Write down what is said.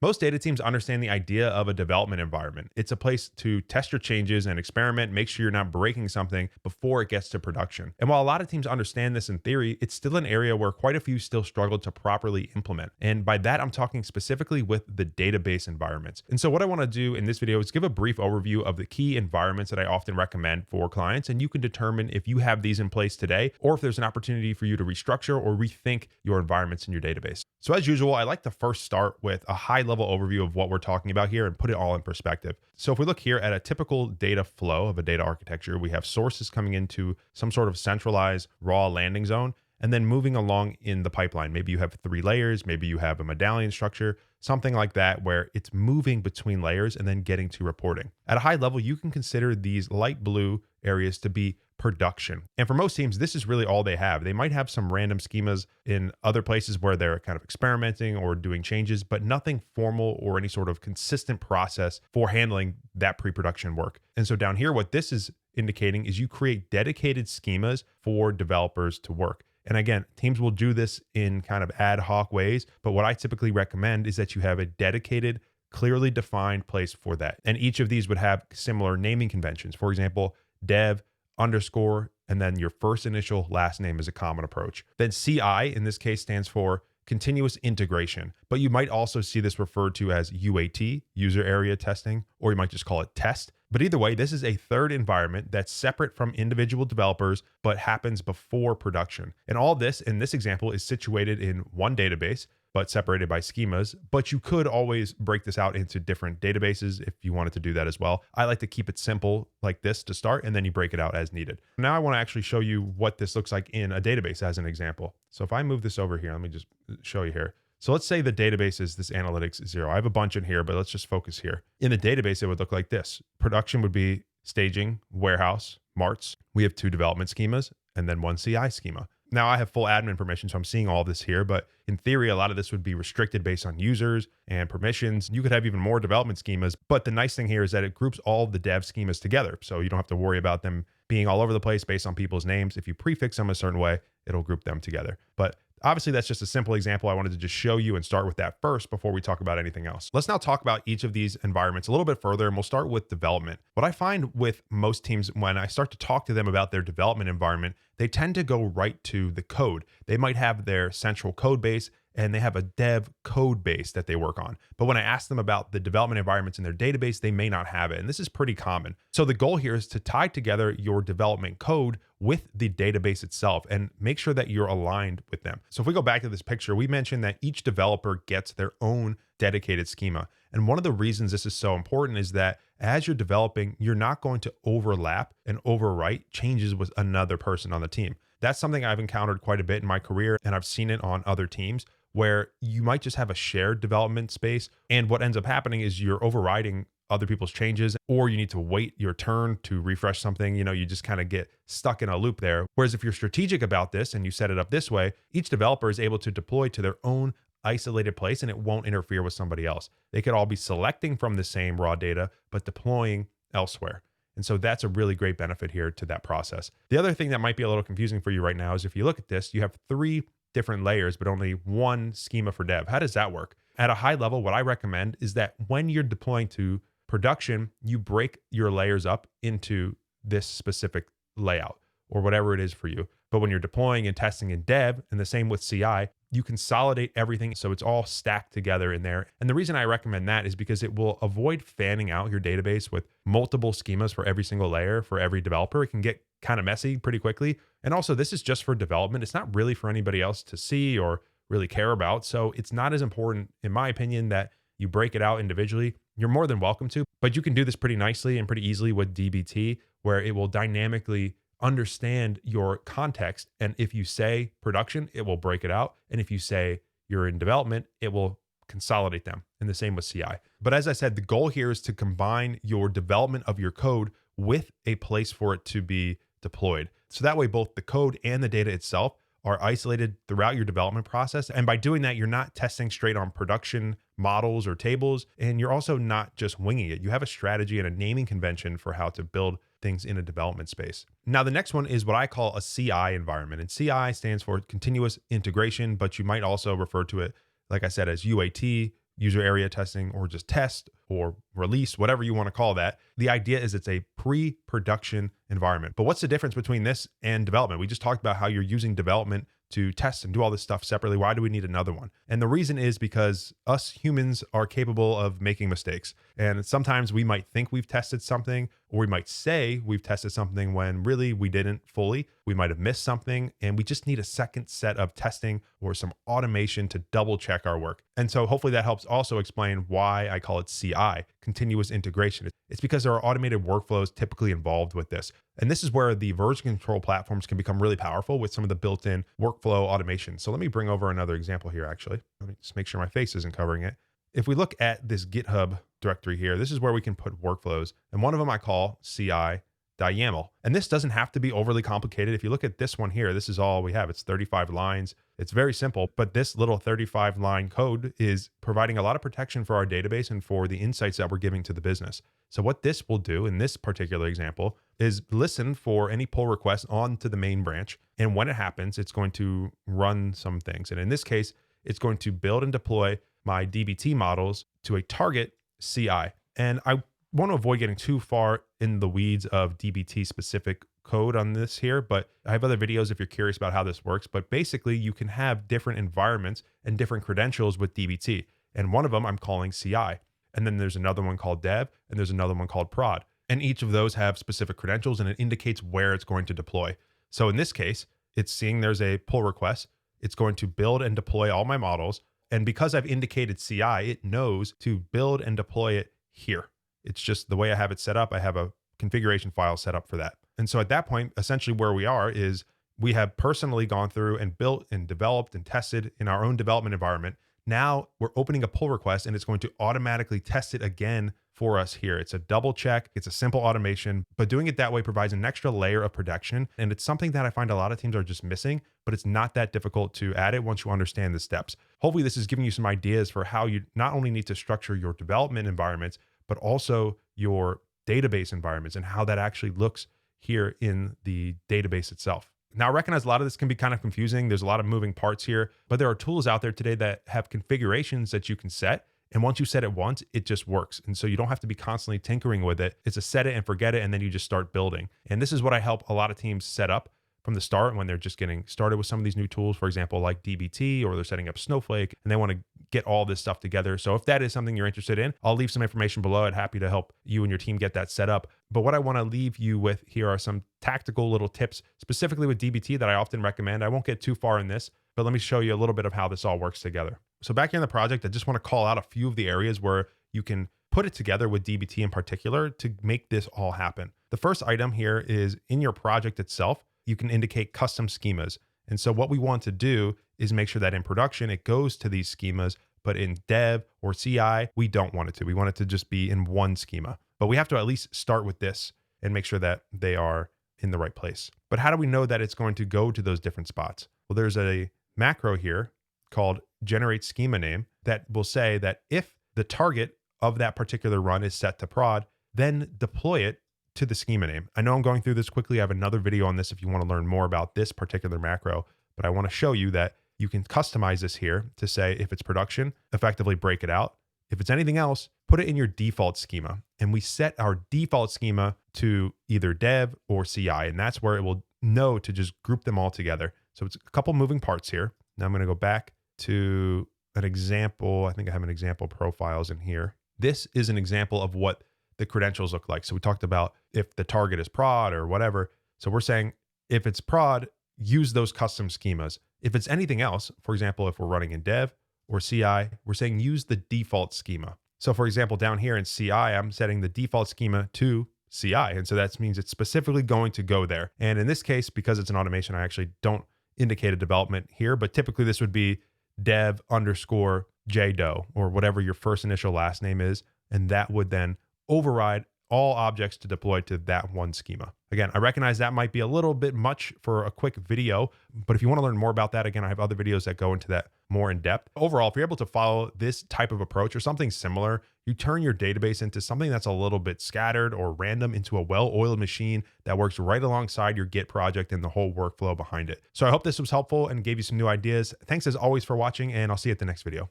Most data teams understand the idea of a development environment. It's a place to test your changes and experiment, make sure you're not breaking something before it gets to production. And while a lot of teams understand this in theory, it's still an area where quite a few still struggle to properly implement. And by that, I'm talking specifically with the database environments. And so what I want to do in this video is give a brief overview of the key environments that I often recommend for clients. And you can determine if you have these in place today, or if there's an opportunity for you to restructure or rethink your environments in your database. So as usual, I like to first start with a high level overview of what we're talking about here and put it all in perspective. So if we look here at a typical data flow of a data architecture, we have sources coming into some sort of centralized raw landing zone and then moving along in the pipeline. Maybe you have 3 layers, maybe you have a medallion structure, something like that, where it's moving between layers and then getting to reporting. At a high level, you can consider these light blue areas to be production. And for most teams, this is really all they have. They might have some random schemas in other places where they're kind of experimenting or doing changes, but nothing formal or any sort of consistent process for handling that pre-production work. And so down here, what this is indicating is you create dedicated schemas for developers to work. And again, teams will do this in kind of ad hoc ways, but what I typically recommend is that you have a dedicated, clearly defined place for that. And each of these would have similar naming conventions. For example, dev underscore, and then your first initial last name is a common approach. Then CI in this case stands for continuous integration, but you might also see this referred to as UAT, user area testing, or you might just call it test. But either way, this is a third environment that's separate from individual developers, but happens before production. And all this in this example is situated in one database, but separated by schemas. But you could always break this out into different databases if you wanted to do that as well. I like to keep it simple like this to start, and then you break it out as needed. Now I want to actually show you what this looks like in a database as an example. So if I move this over here, let me just show you here. So let's say the database is this analytics 0. I have a bunch in here, but let's just focus here. In the database, it would look like this. Production would be staging, warehouse, marts. We have 2 development schemas and then 1 CI schema. Now I have full admin permission, so I'm seeing all this here, but in theory, a lot of this would be restricted based on users and permissions. You could have even more development schemas, but the nice thing here is that it groups all the dev schemas together. So you don't have to worry about them being all over the place based on people's names. If you prefix them a certain way, it'll group them together. But obviously, that's just a simple example. I wanted to just show you and start with that first before we talk about anything else. Let's now talk about each of these environments a little bit further, and we'll start with development. What I find with most teams when I start to talk to them about their development environment, they tend to go right to the code. They might have their central code base and they have a dev code base that they work on. But when I ask them about the development environments in their database, they may not have it. And this is pretty common. So the goal here is to tie together your development code with the database itself and make sure that you're aligned with them. So if we go back to this picture, we mentioned that each developer gets their own dedicated schema. And one of the reasons this is so important is that as you're developing, you're not going to overlap and overwrite changes with another person on the team. That's something I've encountered quite a bit in my career, and I've seen it on other teams where you might just have a shared development space. And what ends up happening is you're overriding other people's changes, or you need to wait your turn to refresh something. You just kind of get stuck in a loop there. Whereas if you're strategic about this and you set it up this way, each developer is able to deploy to their own isolated place and it won't interfere with somebody else. They could all be selecting from the same raw data, but deploying elsewhere. And so that's a really great benefit here to that process. The other thing that might be a little confusing for you right now is if you look at this, you have 3 different layers, but only 1 schema for dev. How does that work? At a high level, what I recommend is that when you're deploying to production, you break your layers up into this specific layout or whatever it is for you. But when you're deploying and testing in dev, and the same with CI, you consolidate everything so it's all stacked together in there. And the reason I recommend that is because it will avoid fanning out your database with multiple schemas for every single layer for every developer. It can get kind of messy pretty quickly. And also, this is just for development. It's not really for anybody else to see or really care about. So it's not as important, in my opinion, that you break it out individually. You're more than welcome to, but you can do this pretty nicely and pretty easily with dbt, where it will dynamically understand your context. And if you say production, it will break it out. And if you say you're in development, it will consolidate them. And the same with CI. But as I said, the goal here is to combine your development of your code with a place for it to be deployed. So that way, both the code and the data itself are isolated throughout your development process. And by doing that, you're not testing straight on production models or tables. And you're also not just winging it. You have a strategy and a naming convention for how to build things in a development space. Now, the next one is what I call a CI environment. And CI stands for continuous integration, but you might also refer to it, like I said, as UAT, user area testing, or just test or release, whatever you want to call that. The idea is it's a pre-production environment. But what's the difference between this and development? We just talked about how you're using development to test and do all this stuff separately. Why do we need another one? And the reason is because us humans are capable of making mistakes. And sometimes we might think we've tested something, or we might say we've tested something when really we didn't fully. We might have missed something, and we just need a second set of testing or some automation to double check our work. And so hopefully that helps also explain why I call it CI, continuous integration. It's because there are automated workflows typically involved with this. And this is where the version control platforms can become really powerful with some of the built-in workflow automation. So let me bring over another example here, actually. Let me just make sure my face isn't covering it. If we look at this GitHub directory here, this is where we can put workflows. And one of them I call CI.yaml. And this doesn't have to be overly complicated. If you look at this one here, this is all we have. It's 35 lines. It's very simple, but this little 35 line code is providing a lot of protection for our database and for the insights that we're giving to the business. So what this will do in this particular example is listen for any pull requests onto the main branch. And when it happens, it's going to run some things. And in this case, it's going to build and deploy my DBT models to a target CI. And I want to avoid getting too far in the weeds of DBT specific code on this here, but I have other videos if you're curious about how this works. But basically, you can have different environments and different credentials with DBT. And one of them I'm calling CI. And then there's another one called dev, and there's another one called prod. And each of those have specific credentials, and it indicates where it's going to deploy. So in this case, it's seeing there's a pull request. It's going to build and deploy all my models. And because I've indicated CI, it knows to build and deploy it here. It's just the way I have it set up. I have a configuration file set up for that. And so at that point, essentially where we are is we have personally gone through and built and developed and tested in our own development environment. Now we're opening a pull request, and it's going to automatically test it again for us here. It's a double check. It's a simple automation, but doing it that way provides an extra layer of protection. And it's something that I find a lot of teams are just missing, but it's not that difficult to add it once you understand the steps. Hopefully this is giving you some ideas for how you not only need to structure your development environments, but also your database environments and how that actually looks here in the database itself. Now, I recognize a lot of this can be kind of confusing. There's a lot of moving parts here, but there are tools out there today that have configurations that you can set. And once you set it once, it just works. And so you don't have to be constantly tinkering with it. It's a set it and forget it, and then you just start building. And this is what I help a lot of teams set up from the start when they're just getting started with some of these new tools, for example, like DBT, or they're setting up Snowflake and they want to get all this stuff together. So if that is something you're interested in, I'll leave some information below. I'd happy to help you and your team get that set up. But what I want to leave you with here are some tactical little tips, specifically with DBT, that I often recommend. I won't get too far in this, but let me show you a little bit of how this all works together. So back here in the project, I just want to call out a few of the areas where you can put it together with DBT in particular to make this all happen. The first item here is in your project itself, you can indicate custom schemas. And so what we want to do is make sure that in production, it goes to these schemas, but in dev or CI, we don't want it to. We want it to just be in one schema. But we have to at least start with this and make sure that they are in the right place. But how do we know that it's going to go to those different spots? Well, there's a macro here called generate schema name that will say that if the target of that particular run is set to prod, then deploy it to the schema name. I know I'm going through this quickly. I have another video on this if you want to learn more about this particular macro, but I want to show you that you can customize this here to say if it's production, effectively break it out. If it's anything else, put it in your default schema. And we set our default schema to either dev or CI, and that's where it will know to just group them all together. So it's a couple moving parts here. Now I'm going to go back to an example. I think I have an example profiles in here. This is an example of what the credentials look like. So we talked about if the target is prod or whatever. So we're saying if it's prod, use those custom schemas. If it's anything else, for example, if we're running in dev or CI, we're saying use the default schema. So for example, down here in CI, I'm setting the default schema to CI. And so that means it's specifically going to go there. And in this case, because it's an automation, I actually don't indicate a development here, but typically this would be dev underscore JDO or whatever your first initial last name is. And that would then override all objects to deploy to that one schema. Again, I recognize that might be a little bit much for a quick video, but if you want to learn more about that, again, I have other videos that go into that more in depth. Overall, if you're able to follow this type of approach or something similar, you turn your database into something that's a little bit scattered or random into a well-oiled machine that works right alongside your Git project and the whole workflow behind it. So I hope this was helpful and gave you some new ideas. Thanks as always for watching, and I'll see you at the next video.